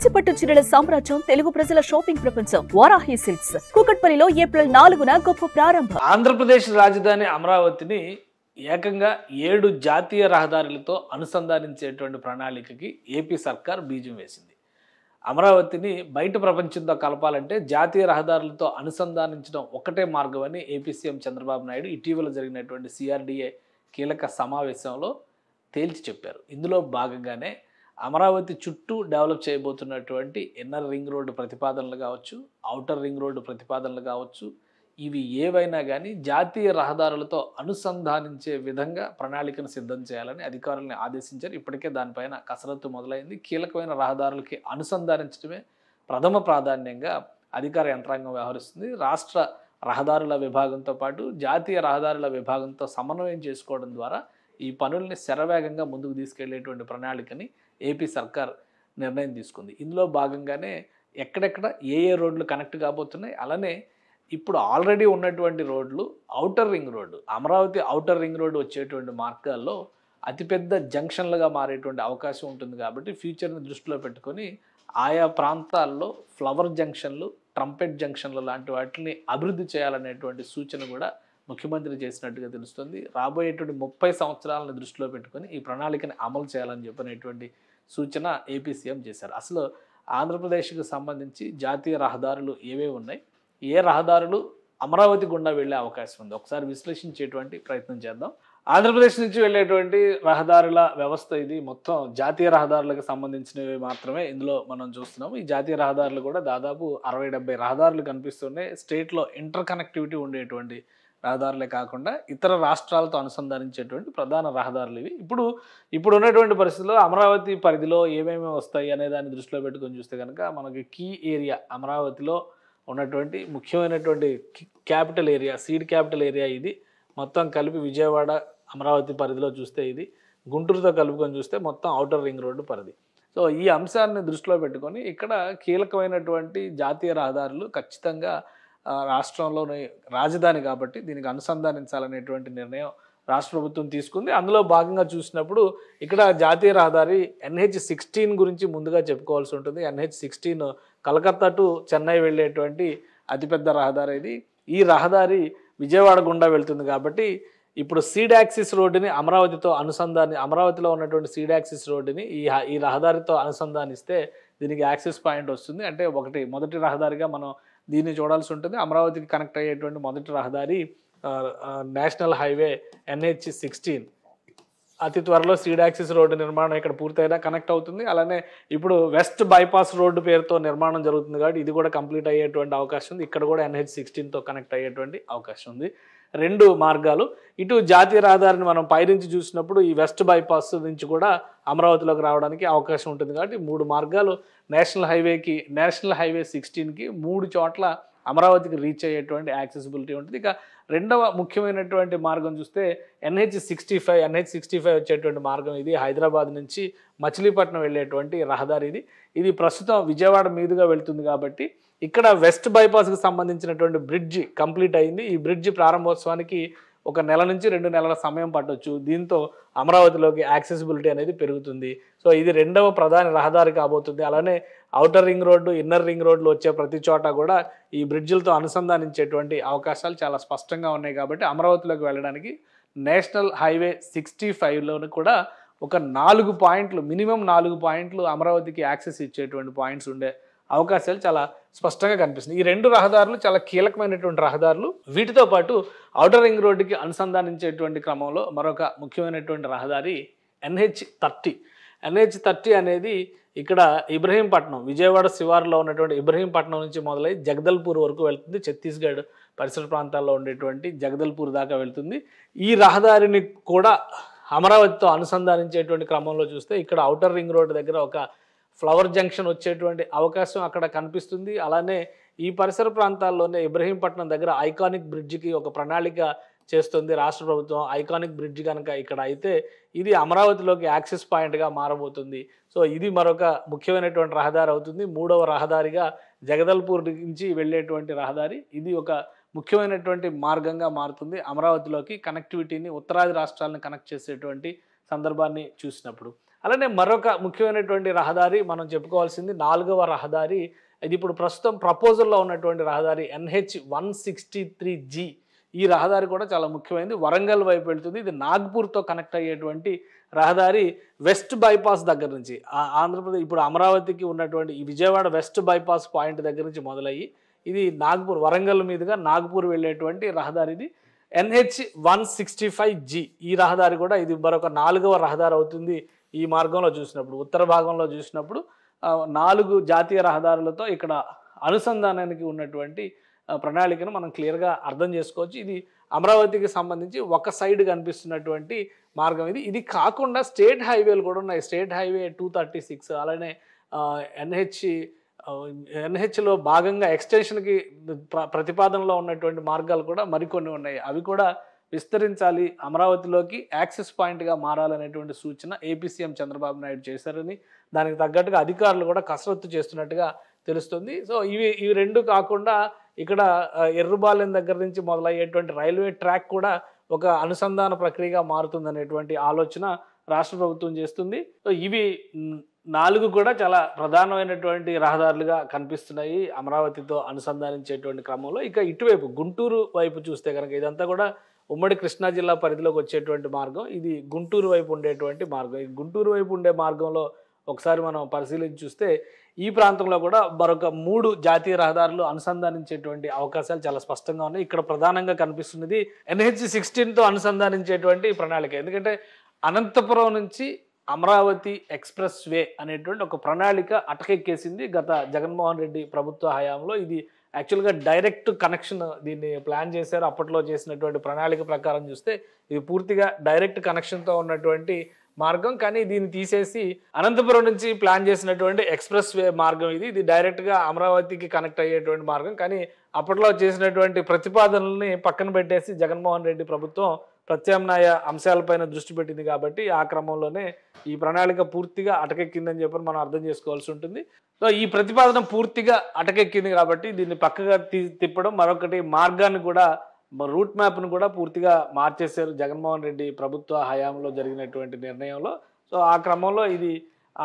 కంచిపట్టు చీరల సామ్రాజ్యం తెలుగు ప్రజల షాపింగ్ ప్రపంచం వారాహి సిల్క్స్ కూకట్పల్లిలో ఏప్రిల్ 4న గొప్ప ప్రారంభం. ఆంధ్రప్రదేశ్ రాజధాని అమరావతిని ఏకంగా 7 జాతీయ రహదారులతో అనుసంధానించేటువంటి ప్రణాళికకి ఏపీ సర్కార్ బీజం వేసింది. అమరావతిని బయట ప్రపంచంతో కలపాలంటే జాతీయ రహదారులతో అనుసంధానించడం ఒకటే మార్గం అని ఏపీ సీఎం చంద్రబాబు నాయుడు ఇటీవల జరిగినటువంటి సిఆర్డీఏ కీలక సమావేశంలో తేల్చి చెప్పారు. ఇందులో భాగంగానే అమరావతి చుట్టూ డెవలప్ చేయబోతున్నటువంటి ఇన్నర్ రింగ్ రోడ్డు ప్రతిపాదనలు కావచ్చు, ఔటర్ రింగ్ రోడ్డు ప్రతిపాదనలు కావచ్చు, ఇవి ఏవైనా కానీ జాతీయ రహదారులతో అనుసంధానించే విధంగా ప్రణాళికను సిద్ధం చేయాలని అధికారులను ఆదేశించారు. ఇప్పటికే దానిపైన కసరత్తు మొదలైంది. కీలకమైన రహదారులకి అనుసంధానించడమే ప్రథమ ప్రాధాన్యంగా అధికార యంత్రాంగం వ్యవహరిస్తుంది. రాష్ట్ర రహదారుల విభాగంతో పాటు జాతీయ రహదారుల విభాగంతో సమన్వయం చేసుకోవడం ద్వారా ఈ పనుల్ని శరవేగంగా ముందుకు తీసుకెళ్లేటువంటి ప్రణాళికని ఏపీ సర్కార్ నిర్ణయం తీసుకుంది. ఇందులో భాగంగానే ఎక్కడెక్కడ ఏ రోడ్లు కనెక్ట్ కాబోతున్నాయి, అలానే ఇప్పుడు ఆల్రెడీ ఉన్నటువంటి రోడ్లు outer ring road, Amaravati outer ring road వచ్చేటువంటి మార్గాల్లో అతిపెద్ద జంక్షన్లుగా మారేటువంటి అవకాశం ఉంటుంది. కాబట్టి ఫ్యూచర్ని దృష్టిలో పెట్టుకొని ఆయా ప్రాంతాల్లో ఫ్లవర్ జంక్షన్లు, ట్రంపెట్ జంక్షన్లు లాంటి వాటిని అభివృద్ధి చేయాలనేటువంటి సూచన కూడా ముఖ్యమంత్రి చేసినట్టుగా తెలుస్తుంది. రాబోయేటువంటి 30 సంవత్సరాలను దృష్టిలో పెట్టుకొని ఈ ప్రణాళికని అమలు చేయాలని చెప్పినటువంటి సూచన ఏపీ సీఎం చేశారు. అసలు ఆంధ్రప్రదేశ్కి సంబంధించి జాతీయ రహదారులు ఏవేవి ఉన్నాయి, ఏ రహదారులు అమరావతి గుండా వెళ్ళే అవకాశం ఉంది, ఒకసారి విశ్లేషించేటువంటి ప్రయత్నం చేద్దాం. ఆంధ్రప్రదేశ్ నుంచి వెళ్ళేటువంటి రహదారుల వ్యవస్థ ఇది మొత్తం జాతీయ రహదారులకు సంబంధించినవి మాత్రమే ఇందులో మనం చూస్తున్నాము. ఈ జాతీయ రహదారులు కూడా దాదాపు 60-70 రహదారులు కనిపిస్తున్నాయి. స్టేట్లో ఇంటర్ కనెక్టివిటీ ఉండేటువంటి రహదారులే కాకుండా ఇతర రాష్ట్రాలతో అనుసంధానించేటువంటి ప్రధాన రహదారులు ఇవి. ఇప్పుడు ఉన్నటువంటి పరిస్థితుల్లో అమరావతి పరిధిలో ఏమేమి వస్తాయి అనే దాన్ని దృష్టిలో పెట్టుకొని చూస్తే కనుక మనకి కీ ఏరియా అమరావతిలో ఉన్నటువంటి ముఖ్యమైనటువంటి capital area, seed capital area ఇది. మొత్తం కలిపి విజయవాడ అమరావతి పరిధిలో చూస్తే ఇది, గుంటూరుతో కలుపుకొని చూస్తే మొత్తం ఔటర్ రింగ్ రోడ్డు పరిధి. సో ఈ అంశాన్ని దృష్టిలో పెట్టుకొని ఇక్కడ కీలకమైనటువంటి జాతీయ రహదారులు ఖచ్చితంగా రాష్ట్రంలోని రాజధాని కాబట్టి దీనికి అనుసంధానించాలనేటువంటి నిర్ణయం రాష్ట్ర ప్రభుత్వం తీసుకుంది. అందులో భాగంగా చూసినప్పుడు ఇక్కడ జాతీయ రహదారి NH16 గురించి ముందుగా చెప్పుకోవాల్సి ఉంటుంది. NH16 కలకత్తా టు చెన్నై వెళ్ళేటువంటి అతిపెద్ద రహదారి ఇది. ఈ రహదారి విజయవాడ గుండా వెళ్తుంది కాబట్టి ఇప్పుడు సీడ్ యాక్సిస్ రోడ్డుని అమరావతిలో ఉన్నటువంటి సీడ్ యాక్సిస్ రోడ్డుని ఈ రహదారితో అనుసంధానిస్తే దీనికి యాక్సిస్ పాయింట్ వస్తుంది. అంటే మొదటి రహదారిగా మనం దీన్ని చూడాల్సి ఉంటుంది. అమరావతికి కనెక్ట్ అయ్యేటువంటి మొదటి రహదారి నేషనల్ హైవే NH16. అతి త్వరలో సీడ్ యాక్సిస్ రోడ్డు నిర్మాణం ఇక్కడ పూర్తయినా కనెక్ట్ అవుతుంది. అలానే ఇప్పుడు వెస్ట్ బైపాస్ రోడ్డు పేరుతో నిర్మాణం జరుగుతుంది కాబట్టి ఇది కూడా కంప్లీట్ అయ్యేటువంటి అవకాశం ఉంది. ఇక్కడ కూడా NH16తో కనెక్ట్ అయ్యేటువంటి అవకాశం ఉంది. 2 మార్గాలు. ఇటు జాతీయ రహదారిని మనం పైనుంచి చూసినప్పుడు ఈ వెస్ట్ బైపాస్ నుంచి కూడా అమరావతిలోకి రావడానికి అవకాశం ఉంటుంది. కాబట్టి 3 మార్గాలు నేషనల్ హైవే 16కి 3 చోట్ల అమరావతికి రీచ్ అయ్యేటువంటి యాక్సెసిబిలిటీ ఉంటుంది. ఇక రెండవ ముఖ్యమైనటువంటి మార్గం చూస్తే NH65 వచ్చేటువంటి మార్గం ఇది. హైదరాబాద్ నుంచి మచిలీపట్నం వెళ్ళేటువంటి రహదారి ఇది ప్రస్తుతం విజయవాడ మీదుగా వెళ్తుంది కాబట్టి ఇక్కడ వెస్ట్ బైపాస్కి సంబంధించినటువంటి బ్రిడ్జి కంప్లీట్ అయింది. ఈ బ్రిడ్జి ప్రారంభోత్సవానికి 1 నెల నుంచి 2 నెలల సమయం పట్టొచ్చు. దీంతో అమరావతిలోకి యాక్సెసిబిలిటీ అనేది పెరుగుతుంది. సో ఇది రెండవ ప్రధాన రహదారి కాబోతుంది. అలానే outer ring road, inner ring రోడ్లు వచ్చే ప్రతి చోట కూడా ఈ బ్రిడ్జిలతో అనుసంధానించేటువంటి అవకాశాలు చాలా స్పష్టంగా ఉన్నాయి. కాబట్టి అమరావతిలోకి వెళ్ళడానికి నేషనల్ హైవే 65లోని కూడా ఒక 4 పాయింట్లు, మినిమం 4 పాయింట్లు అమరావతికి యాక్సెస్ ఇచ్చేటువంటి పాయింట్స్ ఉండే అవకాశాలు చాలా స్పష్టంగా కనిపిస్తుంది. ఈ 2 రహదారులు చాలా కీలకమైనటువంటి రహదారులు. వీటితో పాటు ఔటర్ రింగ్ రోడ్డుకి అనుసంధానించేటువంటి క్రమంలో మరొక ముఖ్యమైనటువంటి రహదారి NH30 అనేది ఇక్కడ ఇబ్రహీంపట్నం, విజయవాడ శివారులో ఉన్నటువంటి ఇబ్రహీంపట్నం నుంచి మొదలై జగదల్పూర్ వరకు వెళ్తుంది. ఛత్తీస్గఢ్ పరిసర ప్రాంతాల్లో ఉండేటువంటి జగదల్పూర్ దాకా వెళ్తుంది. ఈ రహదారిని కూడా అమరావతితో అనుసంధానించేటువంటి క్రమంలో చూస్తే ఇక్కడ ఔటర్ రింగ్ రోడ్డు దగ్గర ఒక ఫ్లవర్ జంక్షన్ వచ్చేటువంటి అవకాశం అక్కడ కనిపిస్తుంది. అలానే ఈ పరిసర ప్రాంతాల్లోనే ఇబ్రహీంపట్నం దగ్గర ఐకానిక్ బ్రిడ్జికి ఒక ప్రణాళిక చేస్తుంది రాష్ట్ర ప్రభుత్వం. ఐకానిక్ బ్రిడ్జ్ కనుక ఇక్కడ అయితే ఇది అమరావతిలోకి యాక్సెస్ పాయింట్గా మారబోతుంది. సో ఇది మరొక ముఖ్యమైనటువంటి రహదారి అవుతుంది. 3వ రహదారిగా జగదల్పూర్ నుంచి వెళ్ళేటువంటి రహదారి ఇది ఒక ముఖ్యమైనటువంటి మార్గంగా మారుతుంది. అమరావతిలోకి కనెక్టివిటీని, ఉత్తరాది రాష్ట్రాలను కనెక్ట్ చేసేటువంటి సందర్భాన్ని చూసినప్పుడు అలానే మరొక ముఖ్యమైనటువంటి రహదారి మనం చెప్పుకోవాల్సింది 4వ రహదారి. ఇది ఇప్పుడు ప్రస్తుతం ప్రపోజల్లో ఉన్నటువంటి రహదారి NH-163G. ఈ రహదారి కూడా చాలా ముఖ్యమైనది. వరంగల్ వైపు వెళ్తుంది. ఇది నాగ్పూర్తో కనెక్ట్ అయ్యేటువంటి రహదారి. వెస్ట్ బైపాస్ దగ్గర నుంచి ఆంధ్రప్రదేశ్ ఇప్పుడు అమరావతికి ఉన్నటువంటి ఈ విజయవాడ వెస్ట్ బైపాస్ పాయింట్ దగ్గర నుంచి మొదలయ్యి ఇది నాగ్పూర్ వరంగల్ మీదుగా నాగ్పూర్ వెళ్ళేటువంటి రహదారి. ఇది NH-165G. ఈ రహదారి కూడా ఇది మరొక 4వ రహదారి అవుతుంది. ఈ మార్గంలో చూసినప్పుడు ఉత్తర భాగంలో చూసినప్పుడు 4 జాతీయ రహదారులతో ఇక్కడ అనుసంధానానికి ఉన్నటువంటి ప్రణాళికను మనం క్లియర్గా అర్థం చేసుకోవచ్చు. ఇది అమరావతికి సంబంధించి ఒక సైడ్ కనిపిస్తున్నటువంటి మార్గం ఇది. ఇది కాకుండా స్టేట్ హైవేలు కూడా ఉన్నాయి. స్టేట్ హైవే 236 అలానే ఎన్హెచ్లో భాగంగా ఎక్స్టెన్షన్కి ప్రతిపాదనలో ఉన్నటువంటి మార్గాలు కూడా మరికొన్ని ఉన్నాయి. అవి కూడా విస్తరించాలి, అమరావతిలోకి యాక్సెస్ పాయింట్గా మారాలనేటువంటి సూచన ఏపీ సీఎం చంద్రబాబు నాయుడు చేశారని, దానికి తగ్గట్టుగా అధికారులు కూడా కసరత్తు చేస్తున్నట్టుగా తెలుస్తుంది. సో ఇవి రెండు కాకుండా ఇక్కడ ఎర్రుబాలెం దగ్గర నుంచి మొదలయ్యేటువంటి రైల్వే ట్రాక్ కూడా ఒక అనుసంధాన ప్రక్రియగా మారుతుందనేటువంటి ఆలోచన రాష్ట్ర ప్రభుత్వం చేస్తుంది. సో ఇవి 4 కూడా చాలా ప్రధానమైనటువంటి రహదారులుగా కనిపిస్తున్నాయి అమరావతితో అనుసంధానించేటువంటి క్రమంలో. ఇక ఇటువైపు గుంటూరు వైపు చూస్తే కనుక ఇదంతా కూడా ఉమ్మడి కృష్ణా జిల్లా పరిధిలోకి వచ్చేటువంటి మార్గం. ఇది గుంటూరు వైపు ఉండేటువంటి మార్గం. ఈ గుంటూరు వైపు ఉండే మార్గంలో ఒకసారి మనం పరిశీలించి చూస్తే ఈ ప్రాంతంలో కూడా మరొక 3 జాతీయ రహదారులు అనుసంధానించేటువంటి అవకాశాలు చాలా స్పష్టంగా ఉన్నాయి. ఇక్కడ ప్రధానంగా కనిపిస్తున్నది NH-16తో అనుసంధానించేటువంటి ప్రణాళిక. ఎందుకంటే అనంతపురం నుంచి అమరావతి ఎక్స్ప్రెస్ వే అనేటువంటి ఒక ప్రణాళిక అటకెక్కేసింది గత జగన్మోహన్ రెడ్డి ప్రభుత్వ హయాంలో. ఇది యాక్చువల్గా డైరెక్ట్ కనెక్షన్ దీన్ని ప్లాన్ చేశారు. అప్పట్లో చేసినటువంటి ప్రణాళిక ప్రకారం చూస్తే ఇది పూర్తిగా డైరెక్ట్ కనెక్షన్తో ఉన్నటువంటి మార్గం. కానీ దీన్ని తీసేసి అనంతపురం నుంచి ప్లాన్ చేసినటువంటి ఎక్స్ప్రెస్ వే మార్గం ఇది డైరెక్ట్గా అమరావతికి కనెక్ట్ అయ్యేటువంటి మార్గం. కానీ అప్పట్లో చేసినటువంటి ప్రతిపాదనల్ని పక్కన పెట్టేసి జగన్మోహన్ రెడ్డి ప్రభుత్వం ప్రత్యామ్నాయ అంశాలపైన దృష్టి పెట్టింది. కాబట్టి ఆ క్రమంలోనే ఈ ప్రణాళిక పూర్తిగా అటకెక్కిందని చెప్పి మనం అర్థం చేసుకోవాల్సి ఉంటుంది. సో ఈ ప్రతిపాదన పూర్తిగా అటకెక్కింది కాబట్టి దీన్ని పక్కగా తిప్పడం, మరొకటి మార్గాన్ని కూడా రూట్ మ్యాప్ను కూడా పూర్తిగా మార్చేశారు జగన్మోహన్ రెడ్డి ప్రభుత్వ హయాంలో జరిగినటువంటి నిర్ణయంలో. సో ఆ క్రమంలో ఇది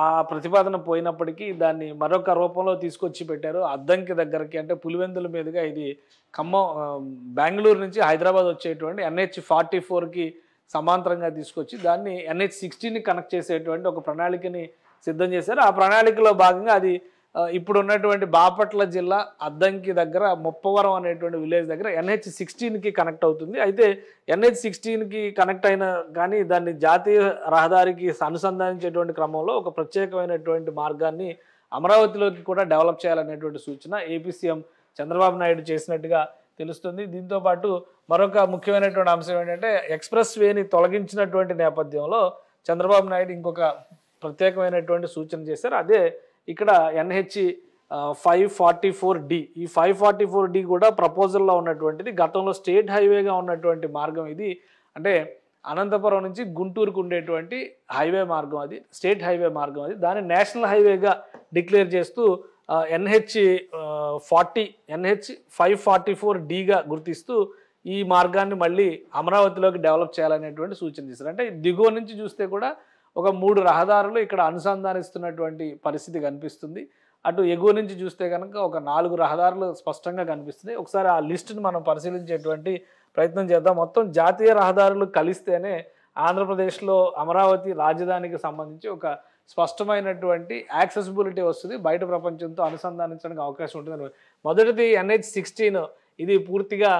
ఆ ప్రతిపాదన పోయినప్పటికీ దాన్ని మరొక రూపంలో తీసుకొచ్చి పెట్టారు. అద్దంకి దగ్గరకి అంటే పులివెందుల మీదుగా ఇది ఖమ్మం బెంగళూరు నుంచి హైదరాబాద్ వచ్చేటువంటి NH-44కి సమాంతరంగా తీసుకొచ్చి దాన్ని NH-16ని కనెక్ట్ చేసేటువంటి ఒక ప్రణాళికని సిద్ధం చేశారు. ఆ ప్రణాళికలో భాగంగా అది ఇప్పుడు ఉన్నటువంటి బాపట్ల జిల్లా అద్దంకి దగ్గర ముప్పవరం అనేటువంటి విలేజ్ దగ్గర NH-16కి కనెక్ట్ అవుతుంది. అయితే NH-16కి కనెక్ట్ అయిన కానీ దాన్ని జాతీయ రహదారికి అనుసంధానించేటువంటి క్రమంలో ఒక ప్రత్యేకమైనటువంటి మార్గాన్ని అమరావతిలోకి కూడా డెవలప్ చేయాలనేటువంటి సూచన ఏపీ సీఎం చంద్రబాబు నాయుడు చేసినట్టుగా తెలుస్తుంది. దీంతోపాటు మరొక ముఖ్యమైనటువంటి అంశం ఏంటంటే ఎక్స్ప్రెస్ వేని తొలగించినటువంటి నేపథ్యంలో చంద్రబాబు నాయుడు ఇంకొక ప్రత్యేకమైనటువంటి సూచన చేశారు. అదే ఇక్కడ NH-544D. ఈ 544D కూడా ప్రపోజల్లో ఉన్నటువంటిది. గతంలో స్టేట్ హైవేగా ఉన్నటువంటి మార్గం ఇది. అంటే అనంతపురం నుంచి గుంటూరుకు ఉండేటువంటి హైవే మార్గం, అది స్టేట్ హైవే మార్గం. అది దాన్ని నేషనల్ హైవేగా డిక్లేర్ చేస్తూ NH-544Dగా గుర్తిస్తూ ఈ మార్గాన్ని మళ్ళీ అమరావతిలోకి డెవలప్ చేయాలనేటువంటి సూచన చేశారు. అంటే దిగువ నుంచి చూస్తే కూడా ఒక 3 రహదారులు ఇక్కడ అనుసంధానిస్తున్నటువంటి పరిస్థితి కనిపిస్తుంది. అటు ఎగువ నుంచి చూస్తే కనుక ఒక 4 రహదారులు స్పష్టంగా కనిపిస్తున్నాయి. ఒకసారి ఆ లిస్టును మనం పరిశీలించేటువంటి ప్రయత్నం చేద్దాం. మొత్తం జాతీయ రహదారులు కలిస్తేనే ఆంధ్రప్రదేశ్లో అమరావతి రాజధానికి సంబంధించి ఒక స్పష్టమైనటువంటి యాక్సెసిబిలిటీ వస్తుంది, బయట ప్రపంచంతో అనుసంధానించడానికి అవకాశం ఉంటుంది. మొదటిది NH-16. ఇది పూర్తిగా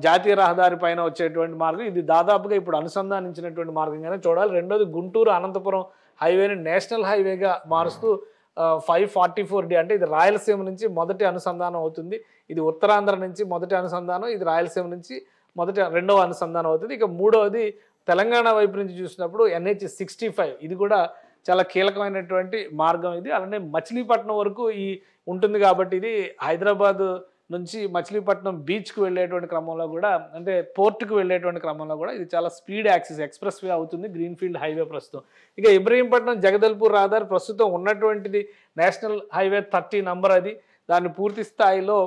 జాతీయ రహదారి పైన వచ్చేటువంటి మార్గం. ఇది దాదాపుగా ఇప్పుడు అనుసంధానించినటువంటి మార్గంగానే చూడాలి. రెండోది గుంటూరు అనంతపురం హైవేని నేషనల్ హైవేగా మారుస్తూ 544D అంటే ఇది రాయలసీమ నుంచి మొదటి అనుసంధానం అవుతుంది. ఇది ఉత్తరాంధ్ర నుంచి మొదటి అనుసంధానం, ఇది రాయలసీమ నుంచి రెండవ అనుసంధానం అవుతుంది. ఇక మూడవది తెలంగాణ వైపు నుంచి చూసినప్పుడు NH-65. ఇది కూడా చాలా కీలకమైనటువంటి మార్గం ఇది. అలానే మచిలీపట్నం వరకు ఉంటుంది కాబట్టి ఇది హైదరాబాద్ నుంచి మచిలీపట్నం బీచ్కు వెళ్ళేటువంటి క్రమంలో కూడా, అంటే పోర్టుకు వెళ్ళేటువంటి క్రమంలో కూడా ఇది చాలా స్పీడ్ యాక్సెస్ ఎక్స్ప్రెస్ వే అవుతుంది, గ్రీన్ఫీల్డ్ హైవే ప్రస్తుతం. ఇక ఇబ్రహీంపట్నం జగదల్పూర్ రహదారి ప్రస్తుతం ఉన్నటువంటిది నేషనల్ హైవే 30 నంబర్. అది దాన్ని పూర్తి స్థాయిలో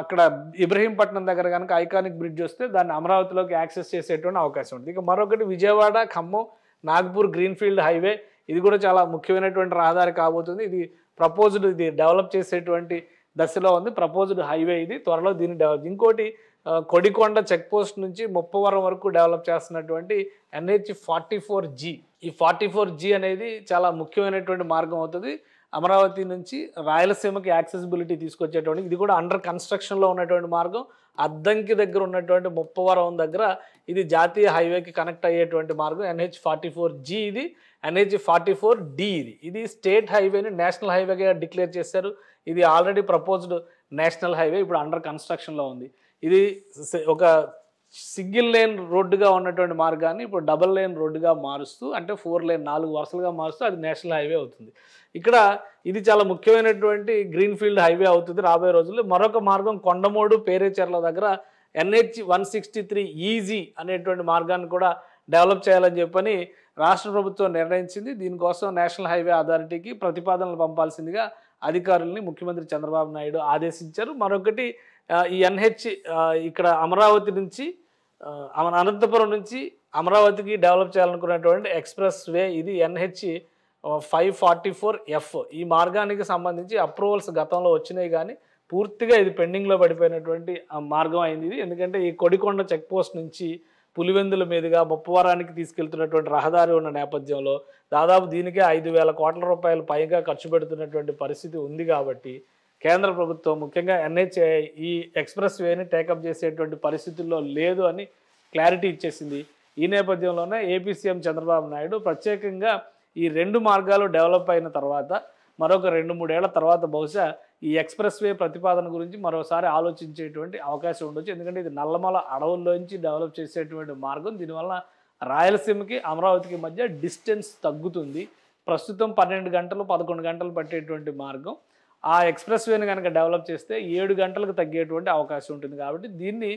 అక్కడ ఇబ్రహీంపట్నం దగ్గర కనుక ఐకానిక్ బ్రిడ్జ్ వస్తే దాన్ని అమరావతిలోకి యాక్సెస్ చేసేటువంటి అవకాశం ఉంటుంది. ఇక మరొకటి విజయవాడ ఖమ్మం నాగ్పూర్ గ్రీన్ఫీల్డ్ హైవే. ఇది కూడా చాలా ముఖ్యమైనటువంటి రహదారి కాబోతుంది. ఇది ప్రపోజ్డ్, ఇది డెవలప్ చేసేటువంటి దశలో ఉంది. ప్రపోజ్డ్ హైవే ఇది, త్వరలో దీన్ని డెవలప్. ఇంకోటి కొడికొండ చెక్ పోస్ట్ నుంచి ముప్పవరం వరకు డెవలప్ చేస్తున్నటువంటి NH44G. ఈ 44G అనేది చాలా ముఖ్యమైనటువంటి మార్గం అవుతుంది. అమరావతి నుంచి రాయలసీమకి యాక్సెసిబిలిటీ తీసుకొచ్చేటువంటి, ఇది కూడా అండర్ కన్స్ట్రక్షన్లో ఉన్నటువంటి మార్గం. అద్దంకి దగ్గర ఉన్నటువంటి ముప్పవరం దగ్గర ఇది జాతీయ హైవేకి కనెక్ట్ అయ్యేటువంటి మార్గం NH44G. ఇది NH44D. ఇది స్టేట్ హైవేని నేషనల్ హైవేగా డిక్లేర్ చేశారు. ఇది ఆల్రెడీ ప్రపోజ్డ్ నేషనల్ హైవే, ఇప్పుడు అండర్ కన్స్ట్రక్షన్లో ఉంది. ఇది ఒక సింగిల్ లేన్ రోడ్డుగా ఉన్నటువంటి మార్గాన్ని ఇప్పుడు డబుల్ లేన్ రోడ్డుగా మారుస్తూ, అంటే 4 లేన్ 4 వరుసలుగా మారుస్తూ అది నేషనల్ హైవే అవుతుంది. ఇక్కడ ఇది చాలా ముఖ్యమైనటువంటి గ్రీన్ఫీల్డ్ హైవే అవుతుంది రాబోయే రోజుల్లో. మరొక మార్గం కొండమూడు పేరేచెర్ల దగ్గర NH163EG అనేటువంటి మార్గాన్ని కూడా డెవలప్ చేయాలని చెప్పని రాష్ట్ర ప్రభుత్వం నిర్ణయించింది. దీనికోసం నేషనల్ హైవే అథారిటీకి ప్రతిపాదనలు పంపాల్సిందిగా అధికారుల్ని ముఖ్యమంత్రి చంద్రబాబు నాయుడు ఆదేశించారు. మరొకటి ఈ NH ఇక్కడ అమరావతి నుంచి అనంతపురం నుంచి అమరావతికి డెవలప్ చేయాలనుకున్నటువంటి ఎక్స్ప్రెస్ వే, ఇది NH544F. ఈ మార్గానికి సంబంధించి అప్రూవల్స్ గతంలో వచ్చినాయి, కానీ పూర్తిగా ఇది పెండింగ్లో పడిపోయినటువంటి మార్గం అయింది ఇది. ఎందుకంటే ఈ కొడికొండ చెక్ పోస్ట్ నుంచి పులివెందుల మీదుగా ముప్పవరానికి తీసుకెళ్తున్నటువంటి రహదారి ఉన్న నేపథ్యంలో దాదాపు దీనికే 5,000 కోట్ల రూపాయలు పైగా ఖర్చు పెడుతున్నటువంటి పరిస్థితి ఉంది. కాబట్టి కేంద్ర ప్రభుత్వం ముఖ్యంగా ఈ ఎక్స్ప్రెస్ వేని టేకప్ చేసేటువంటి పరిస్థితుల్లో లేదు అని క్లారిటీ ఇచ్చేసింది. ఈ నేపథ్యంలోనే ఏపీ సీఎం చంద్రబాబు నాయుడు ప్రత్యేకంగా ఈ 2 మార్గాలు డెవలప్ అయిన తర్వాత మరొక 2-3 ఏళ్ల తర్వాత బహుశా ఈ ఎక్స్ప్రెస్ వే ప్రతిపాదన గురించి మరోసారి ఆలోచించేటువంటి అవకాశం ఉండొచ్చు. ఎందుకంటే ఇది నల్లమల అడవుల్లోంచి డెవలప్ చేసేటువంటి మార్గం. దీనివల్ల రాయలసీమకి అమరావతికి మధ్య డిస్టెన్స్ తగ్గుతుంది. ప్రస్తుతం 12 గంటలు 11 గంటలు పట్టేటువంటి మార్గం ఆ ఎక్స్ప్రెస్ వేని కనుక డెవలప్ చేస్తే 7 గంటలకు తగ్గేటువంటి అవకాశం ఉంటుంది. కాబట్టి దీన్ని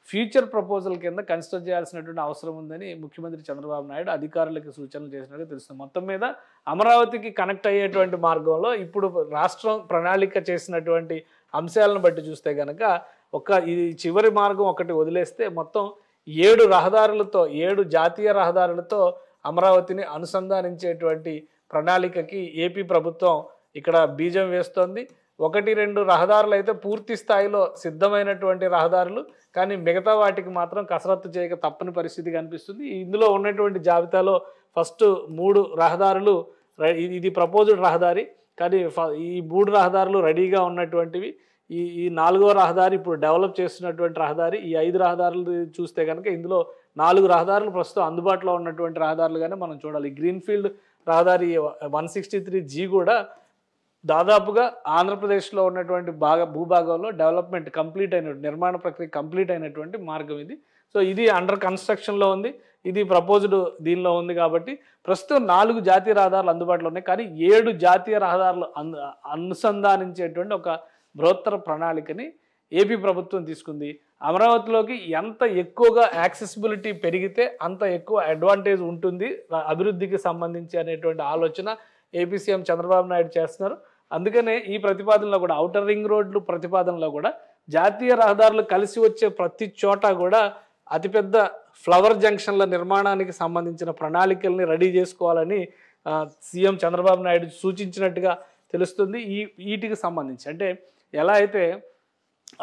ఫ్యూచర్ ప్రపోజల్ కింద కన్సిడర్ చేయాల్సినటువంటి అవసరం ఉందని ముఖ్యమంత్రి చంద్రబాబు నాయుడు అధికారులకు సూచనలు చేసినట్టు తెలుస్తుంది. మొత్తం మీద అమరావతికి కనెక్ట్ అయ్యేటువంటి మార్గంలో ఇప్పుడు రాష్ట్రం ప్రణాళిక చేసినటువంటి అంశాలను బట్టి చూస్తే కనుక ఈ చివరి మార్గం ఒకటి వదిలేస్తే మొత్తం 7 రహదారులతో 7 జాతీయ రహదారులతో అమరావతిని అనుసంధానించేటువంటి ప్రణాళికకి ఏపీ ప్రభుత్వం ఇక్కడ బీజం వేస్తోంది. 1-2 రహదారులు అయితే పూర్తి స్థాయిలో సిద్ధమైనటువంటి రహదారులు, కానీ మిగతా వాటికి మాత్రం కసరత్తు చేయక తప్పని పరిస్థితి కనిపిస్తుంది. ఇందులో ఉన్నటువంటి జాబితాలో ఫస్ట్ 3 రహదారులు, ఇది ప్రపోజ్డ్ రహదారి, కానీ ఈ 3 రహదారులు రెడీగా ఉన్నటువంటివి. ఈ 4వ రహదారి ఇప్పుడు డెవలప్ చేస్తున్నటువంటి రహదారి. ఈ 5 రహదారులు చూస్తే కనుక ఇందులో 4 రహదారులు ప్రస్తుతం అందుబాటులో ఉన్నటువంటి రహదారులుగానే మనం చూడాలి. గ్రీన్ఫీల్డ్ రహదారి 163G కూడా దాదాపుగా ఆంధ్రప్రదేశ్లో ఉన్నటువంటి భూభాగంలో డెవలప్మెంట్ కంప్లీట్ అయినటువంటి, నిర్మాణ ప్రక్రియ కంప్లీట్ అయినటువంటి మార్గం ఇది. సో ఇది అండర్ కన్స్ట్రక్షన్లో ఉంది, ఇది ప్రపోజ్డ్ దీనిలో ఉంది. కాబట్టి ప్రస్తుతం 4 జాతీయ రహదారులు అందుబాటులో ఉన్నాయి, కానీ 7 జాతీయ రహదారులు అనుసంధానించేటువంటి ఒక బృహత్తర ప్రణాళికని ఏపీ ప్రభుత్వం తీసుకుంది. అమరావతిలోకి ఎంత ఎక్కువగా యాక్సెసిబిలిటీ పెరిగితే అంత ఎక్కువ అడ్వాంటేజ్ ఉంటుంది అభివృద్ధికి సంబంధించి అనేటువంటి ఆలోచన ఏపీ సీఎం చంద్రబాబు నాయుడు చేస్తున్నారు. అందుకనే ఈ ప్రతిపాదనలో కూడా ఔటర్ రింగ్ రోడ్లు ప్రతిపాదనలో కూడా జాతీయ రహదారులు కలిసి వచ్చే ప్రతి చోట కూడా అతిపెద్ద ఫ్లవర్ జంక్షన్ల నిర్మాణానికి సంబంధించిన ప్రణాళికల్ని రెడీ చేసుకోవాలని సీఎం చంద్రబాబు నాయుడు సూచించినట్టుగా తెలుస్తుంది. వీటికి సంబంధించి అంటే ఎలా అయితే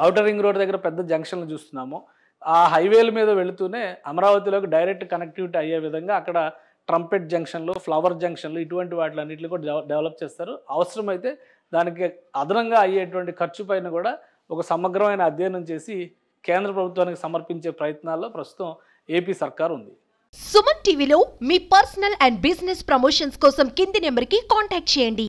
ఔటర్ రింగ్ రోడ్ దగ్గర పెద్ద జంక్షన్లు చూస్తున్నామో, ఆ హైవేల మీద వెళుతూనే అమరావతిలోకి డైరెక్ట్ కనెక్టివిటీ అయ్యే విధంగా అక్కడ ట్రంపెట్ జంక్షన్లు, ఫ్లవర్ జంక్షన్లు, ఇటువంటి వాటిలన్నింటినీ కూడా డెవలప్ చేస్తారు. అవసరమైతే దానికి అదనంగా అయ్యేటువంటి ఖర్చు పైన కూడా ఒక సమగ్రమైన అధ్యయనం చేసి కేంద్ర ప్రభుత్వానికి సమర్పించే ప్రయత్నాల్లో ప్రస్తుతం ఏపీ సర్కార్ ఉంది. సుమన్ టీవీలో మీ పర్సనల్ అండ్ బిజినెస్ ప్రమోషన్స్ కోసం కింది నెంబర్కి కాంటాక్ట్ చేయండి.